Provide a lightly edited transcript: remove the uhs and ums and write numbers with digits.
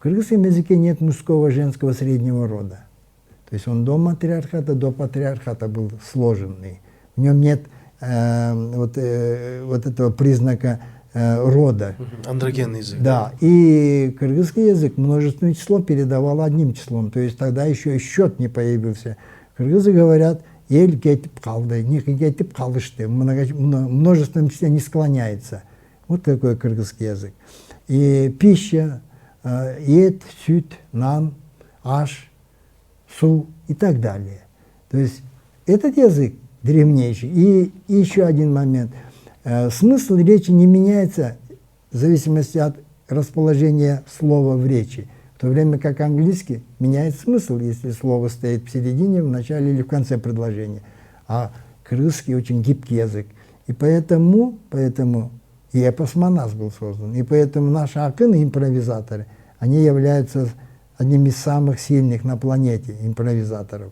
кыргызском языке нет мужского, женского, среднего рода. То есть он до матриархата, до патриархата был сложенный. В нем нет вот этого признака рода. Андрогенный язык. Да, и кыргызский язык множественное число передавал одним числом, то есть тогда еще и счет не появился. Кыргызы говорят, ель кетип калды, не кетип калышты, в множественном числе не склоняется. Вот такой кыргызский язык. И пища, ет, süt, нан, аш, су и так далее. То есть этот язык древнейший. И еще один момент. Смысл речи не меняется в зависимости от расположения слова в речи. В то время как английский меняет смысл, если слово стоит в середине, в начале или в конце предложения. А кыргызский очень гибкий язык. И поэтому и эпос Манас был создан. И поэтому наши акыны, импровизаторы, они являются одним из самых сильных на планете импровизаторов.